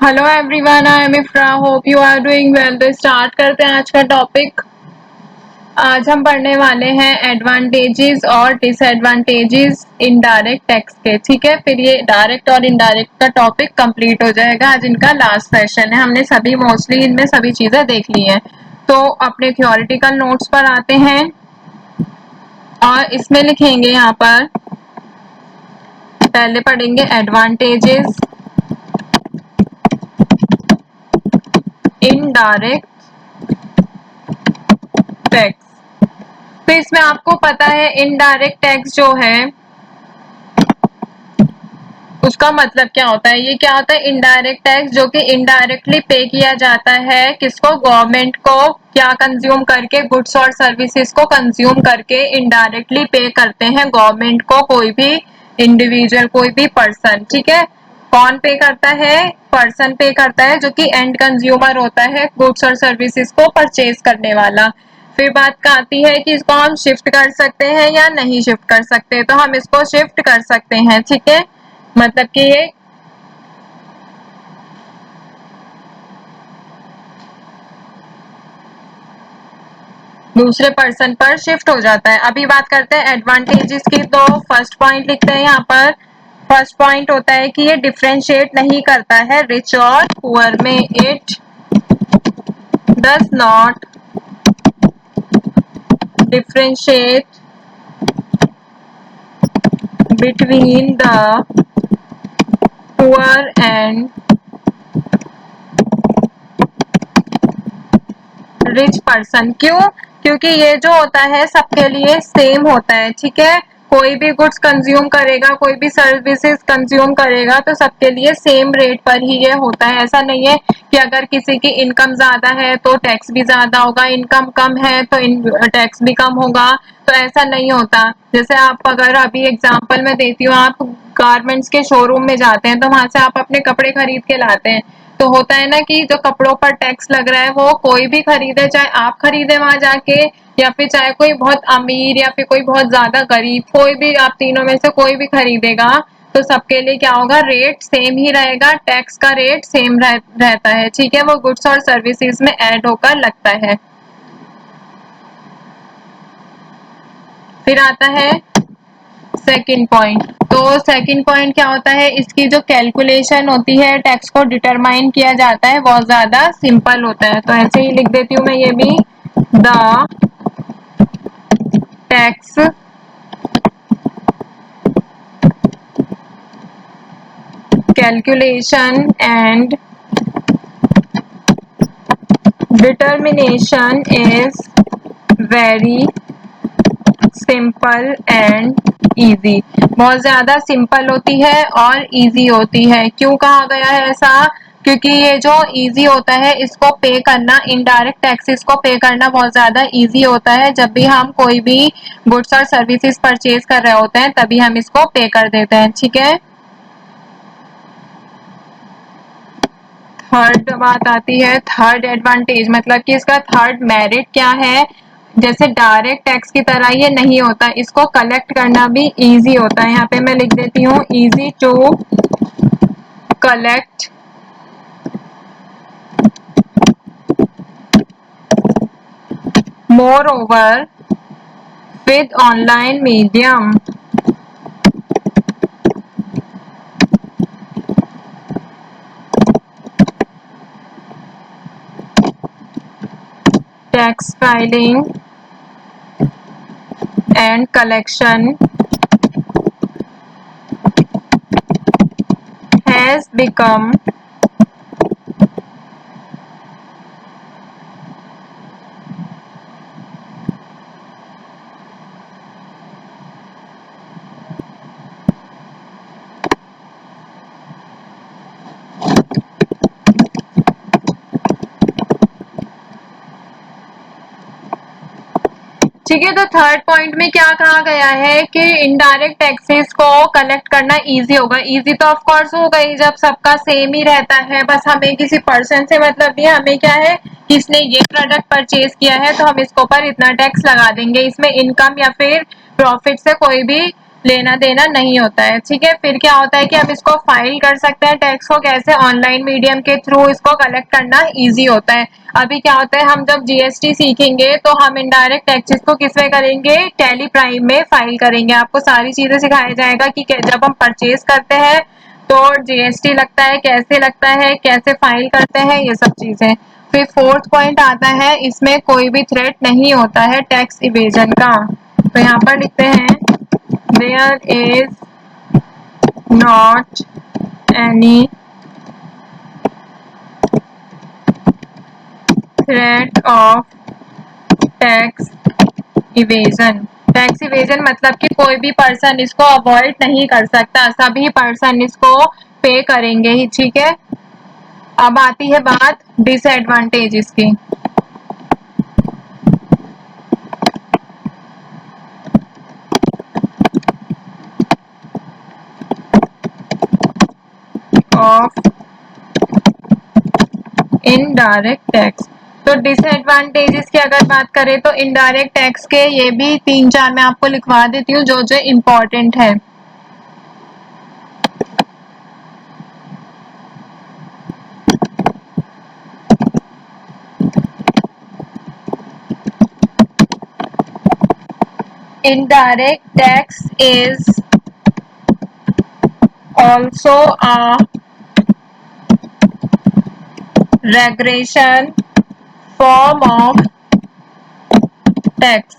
Hello everyone, I am Ifra. Hope you are doing well. तो start करते हैं आज का टॉपिक। आज हम पढ़ने वाले हैं एडवांटेजेस और डिसएडवांटेजेस इनडायरेक्ट टैक्स के। ठीक है, फिर ये डायरेक्ट और इनडायरेक्ट का टॉपिक कंप्लीट हो जाएगा। आज इनका लास्ट सेशन है। हमने सभी मोस्टली इनमें सभी चीजें देख ली हैं। तो अपने थ्योरेटिकल नोट्स पर आते हैं और इसमें लिखेंगे, यहाँ पर पहले पढ़ेंगे एडवांटेजेस इनडायरेक्ट टैक्स। तो इसमें आपको पता है इनडायरेक्ट टैक्स जो है उसका मतलब क्या होता है। ये क्या होता है, इनडायरेक्ट टैक्स जो कि इनडायरेक्टली पे किया जाता है किसको, गवर्नमेंट को। क्या कंज्यूम करके, गुड्स और सर्विसेज को कंज्यूम करके इनडायरेक्टली पे करते हैं गवर्नमेंट को कोई भी इंडिविजुअल, कोई भी पर्सन। ठीक है, कौन पे करता है, पर्सन पे करता है जो कि एंड कंज्यूमर होता है गुड्स और सर्विसेज को परचेज करने वाला। फिर बात का आती है कि इसको हम शिफ्ट कर सकते हैं या नहीं शिफ्ट कर सकते। तो हम इसको शिफ्ट कर सकते हैं। ठीक है, मतलब कि ये दूसरे पर्सन पर शिफ्ट हो जाता है। अभी बात करते हैं एडवांटेजेस की। तो फर्स्ट पॉइंट लिखते हैं यहाँ पर। फर्स्ट पॉइंट होता है कि ये डिफरेंशिएट नहीं करता है रिच और पुअर में। It does not differentiate between the poor and rich person. क्यों? क्योंकि ये जो होता है सबके लिए सेम होता है। ठीक है, कोई भी गुड्स कंज्यूम करेगा, कोई भी सर्विसेज कंज्यूम करेगा तो सबके लिए सेम रेट पर ही ये होता है। ऐसा नहीं है कि अगर किसी की इनकम ज्यादा है तो टैक्स भी ज्यादा होगा, इनकम कम है तो टैक्स भी कम होगा। तो ऐसा नहीं होता। जैसे आप अगर अभी एग्जांपल में देती हूँ, आप गारमेंट्स के शोरूम में जाते हैं तो वहां से आप अपने कपड़े खरीद के लाते हैं। तो होता है ना कि जो कपड़ों पर टैक्स लग रहा है वो कोई भी खरीदे, चाहे आप खरीदे वहां जाके या फिर चाहे कोई बहुत अमीर या फिर कोई बहुत ज्यादा गरीब, कोई भी आप तीनों में से कोई भी खरीदेगा तो सबके लिए क्या होगा, रेट सेम ही रहेगा। टैक्स का रेट सेम रहता है। ठीक है, वो गुड्स और सर्विसेज में ऐड होकर लगता है। फिर आता है सेकंड पॉइंट। तो सेकंड पॉइंट क्या होता है, इसकी जो कैलकुलेशन होती है, टैक्स को डिटरमाइन किया जाता है, बहुत ज्यादा सिंपल होता है। तो ऐसे ही लिख देती हूँ मैं ये भी, the tax calculation and determination is very simple and easy. बहुत ज्यादा सिंपल होती है और इजी होती है। क्यों कहा गया है ऐसा? क्योंकि ये जो इजी होता है इसको पे करना, इनडायरेक्ट टैक्सेस को पे करना बहुत ज्यादा इजी होता है। जब भी हम कोई भी गुड्स और सर्विसेज परचेज कर रहे होते हैं तभी हम इसको पे कर देते हैं। ठीक है, थर्ड बात आती है, थर्ड एडवांटेज, मतलब कि इसका थर्ड मेरिट क्या है। जैसे डायरेक्ट टैक्स की तरह ये नहीं होता, इसको कलेक्ट करना भी इजी होता है। यहाँ पे मैं लिख देती हूँ, easy to collect more over with online medium. Tax filing and collection has become ठीक है। तो थर्ड पॉइंट में क्या कहा गया है कि इनडायरेक्ट टैक्सेस को कलेक्ट करना इजी होगा। इजी तो ऑफ कोर्स होगा ही जब सबका सेम ही रहता है। बस हमें किसी पर्सन से मतलब नहीं है, हमें क्या है कि इसने ये प्रोडक्ट परचेज किया है तो हम इसके ऊपर इतना टैक्स लगा देंगे। इसमें इनकम या फिर प्रॉफिट से कोई भी लेना देना नहीं होता है, ठीक है। फिर क्या होता है कि हम इसको फाइल कर सकते हैं टैक्स को कैसे, ऑनलाइन मीडियम के थ्रू इसको कलेक्ट करना ईजी होता है। अभी क्या होता है, हम जब जीएसटी सीखेंगे तो हम इनडायरेक्ट टैक्सेस को किस में करेंगे, टैली प्राइम में फाइल करेंगे। आपको सारी चीजें सिखाया जाएगा कि जब हम परचेज करते हैं तो जीएसटी लगता है, कैसे लगता है, कैसे फाइल करते हैं, ये सब चीजें। फिर फोर्थ पॉइंट आता है, इसमें कोई भी थ्रेट नहीं होता है टैक्स इवेजन का। तो यहाँ पर लिखते हैं there is not any threat of tax evasion. Tax evasion मतलब कि कोई भी पर्सन इसको अवॉइड नहीं कर सकता, सभी पर्सन इसको पे करेंगे ही, ठीक है। अब आती है बात डिसएडवांटेजेस की। Of indirect tax. तो डिसएडवांटेजेस की अगर बात करें तो इनडायरेक्ट टैक्स के ये भी 3-4 मैं आपको लिखवा देती हूँ जो जो इम्पोर्टेंट है। Indirect tax is also a regression form of tax।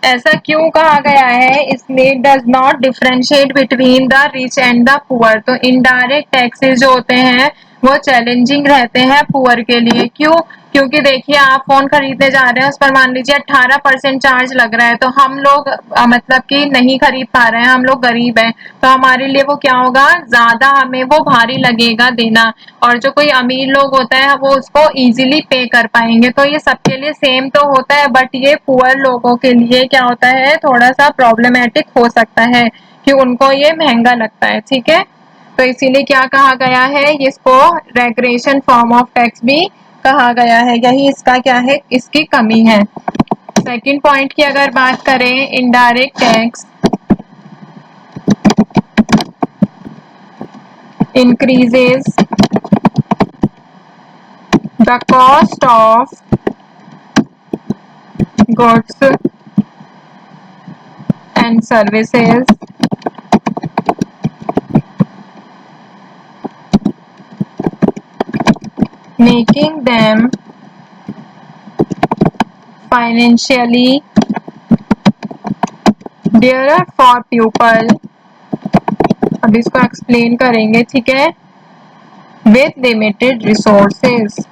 ऐसा क्यों कहा गया है, इसमें does not differentiate between the rich and the poor. तो इनडायरेक्ट टैक्सेस जो होते हैं वो चैलेंजिंग रहते हैं पुअर के लिए। क्यों? क्योंकि देखिए आप फोन खरीदने जा रहे हैं, उस पर मान लीजिए 18% चार्ज लग रहा है, तो हम लोग मतलब कि नहीं खरीद पा रहे हैं, हम लोग गरीब हैं, तो हमारे लिए वो क्या होगा, ज्यादा हमें वो भारी लगेगा देना। और जो कोई अमीर लोग होता है वो उसको इजीली पे कर पाएंगे। तो ये सबके लिए सेम तो होता है, बट ये पुअर लोगों के लिए क्या होता है, थोड़ा सा प्रॉब्लमेटिक हो सकता है कि उनको ये महंगा लगता है, ठीक है। तो इसीलिए क्या कहा गया है, इसको रेग्रेशन फॉर्म ऑफ टैक्स भी कहा गया है, यही इसका क्या है, इसकी कमी है। सेकंड पॉइंट की अगर बात करें, indirect tax increases the cost of goods and services making them financially dearer for people। अब इसको एक्सप्लेन करेंगे, ठीक है, with limited resources।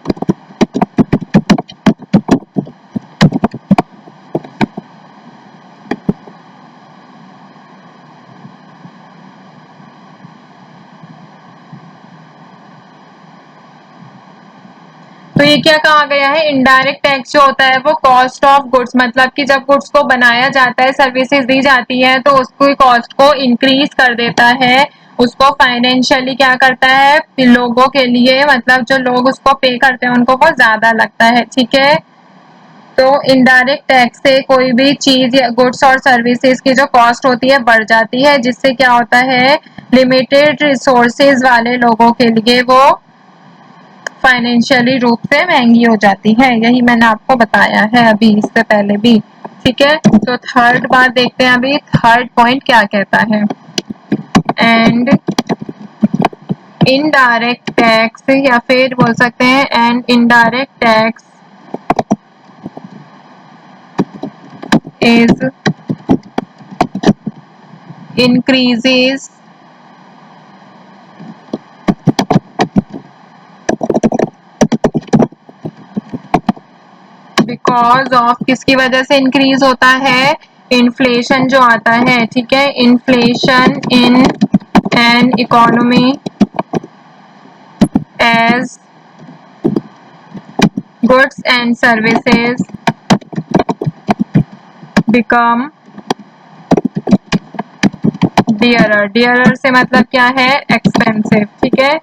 तो ये क्या कहा गया है, इनडायरेक्ट टैक्स जो होता है वो कॉस्ट ऑफ गुड्स, मतलब कि जब गुड्स को बनाया जाता है, सर्विसेज दी जाती है, तो उसकी कॉस्ट को इंक्रीज कर देता है, उसको फाइनेंशियली क्या करता है, लोगों के लिए, मतलब जो लोग उसको पे करते हैं उनको वो ज्यादा लगता है, ठीक है। तो इनडायरेक्ट टैक्स से कोई भी चीज या गुड्स और सर्विसेज की जो कॉस्ट होती है बढ़ जाती है, जिससे क्या होता है, लिमिटेड रिसोर्सेज वाले लोगों के लिए वो फाइनेंशियली रूप से महंगी हो जाती है। यही मैंने आपको बताया है अभी इससे पहले भी, ठीक है। तो थर्ड बात देखते हैं अभी, थर्ड पॉइंट क्या कहता है, एंड इनडायरेक्ट टैक्स, या फिर बोल सकते हैं and indirect tax is increases because of, किसकी वजह से इंक्रीज होता है, इन्फ्लेशन जो आता है, ठीक है, inflation in an economy as goods and services become dearer. Dearer से मतलब क्या है, एक्सपेंसिव, ठीक है।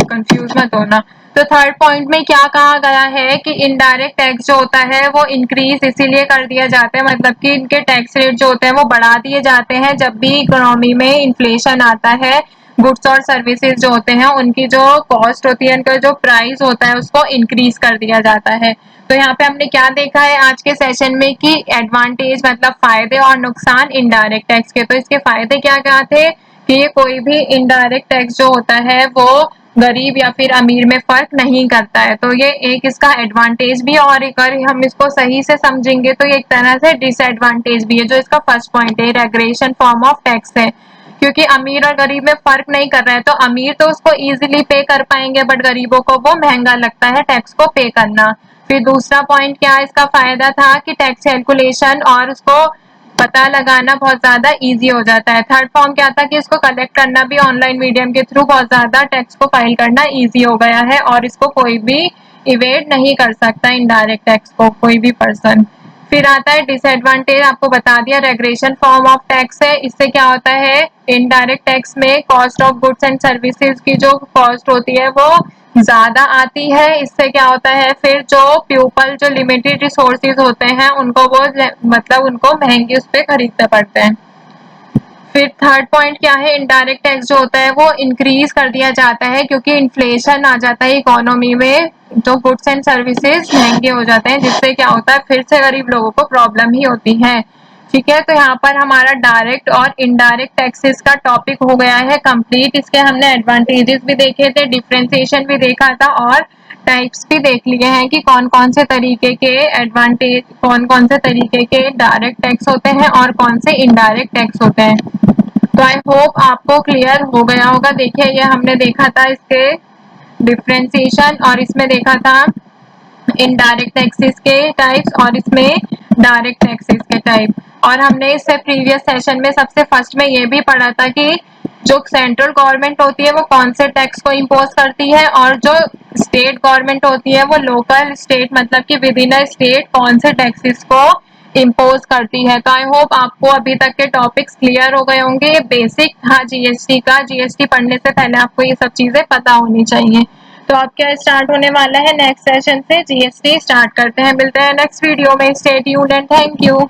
कंफ्यूज मत होना। तो थर्ड पॉइंट में क्या कहा गया है कि इनडायरेक्ट टैक्स जो होता है वो इंक्रीज इसीलिए कर दिया जाता है, मतलब कि इनके टैक्स रेट जो होते हैं वो बढ़ा दिए जाते हैं जब भी इकोनॉमी में इन्फ्लेशन आता है। गुड्स और सर्विसेज जो होते हैं उनकी जो कॉस्ट होती है, उनका जो प्राइस होता है उसको इंक्रीज कर दिया जाता है। तो यहाँ पे हमने क्या देखा है आज के सेशन में कि एडवांटेज मतलब फायदे और नुकसान इनडायरेक्ट टैक्स के। तो इसके फायदे क्या क्या थे कि ये कोई भी इनडायरेक्ट टैक्स जो होता है वो गरीब या फिर अमीर में फर्क नहीं करता है, तो ये एक इसका एडवांटेज भी है। और अगर हम इसको सही से समझेंगे तो ये एक तरह से डिसएडवांटेज भी है, जो इसका फर्स्ट पॉइंट है रेग्रेशन फॉर्म ऑफ टैक्स है, क्योंकि अमीर और गरीब में फर्क नहीं कर रहा है। तो अमीर तो उसको इजीली पे कर पाएंगे बट गरीबों को वो महंगा लगता है टैक्स को पे करना। फिर दूसरा पॉइंट क्या इसका फायदा था कि टैक्स कैलकुलेशन और उसको पता लगाना बहुत ज्यादा इजी हो जाता है। थर्ड फॉर्म क्या था कि इसको कलेक्ट करना भी ऑनलाइन मीडियम के थ्रू बहुत ज्यादा टैक्स को फाइल करना इजी हो गया है और इसको कोई भी इवेट नहीं कर सकता इनडायरेक्ट टैक्स को कोई भी पर्सन। फिर आता है डिसएडवांटेज, आपको बता दिया रेगुलेशन फॉर्म ऑफ टैक्स है। इससे क्या होता है इनडायरेक्ट टैक्स में cost of goods and services की जो कॉस्ट होती है वो ज्यादा आती है। इससे क्या होता है फिर जो पीपल जो लिमिटेड रिसोर्सेज होते हैं उनको वो मतलब उनको महंगे उस पे खरीदने पड़ते हैं। फिर थर्ड पॉइंट क्या है इनडायरेक्ट टैक्स जो होता है वो इंक्रीज कर दिया जाता है क्योंकि इन्फ्लेशन आ जाता है इकोनॉमी में, तो गुड्स एंड सर्विसेज महंगे हो जाते हैं जिससे क्या होता है फिर से गरीब लोगों को प्रॉब्लम ही होती है। ठीक है, तो यहाँ पर हमारा डायरेक्ट और इनडायरेक्ट टैक्सेस का टॉपिक हो गया है कंप्लीट। इसके हमने एडवांटेजेस भी देखे थे, डिफरेंशिएशन भी देखा था और टाइप्स भी देख लिए हैं कि कौन कौन से तरीके के एडवांटेज कौन कौन से तरीके के डायरेक्ट टैक्स होते हैं और कौन से इनडायरेक्ट टैक्स होते हैं। तो आई होप आपको क्लियर हो गया होगा। देखिए ये हमने देखा था इसके डिफरेंशिएशन और इसमें देखा था इनडायरेक्ट टैक्सेस के टाइप्स और इसमें डायरेक्ट टैक्सेस के टाइप। और हमने इससे प्रीवियस सेशन में सबसे फर्स्ट में ये भी पढ़ा था कि जो सेंट्रल गवर्नमेंट होती है वो कौन से टैक्स को इम्पोज करती है और जो स्टेट गवर्नमेंट होती है वो लोकल स्टेट मतलब कि विद इन अ स्टेट कौन से टैक्सेस को इम्पोज करती है। तो आई होप आपको अभी तक के टॉपिक्स क्लियर हो गए होंगे। ये बेसिक था जीएसटी का, जीएसटी पढ़ने से पहले आपको ये सब चीजें पता होनी चाहिए। तो अब क्या स्टार्ट होने वाला है नेक्स्ट सेशन से जीएसटी स्टार्ट करते हैं। मिलते हैं नेक्स्ट वीडियो में। Stay tuned and thank you.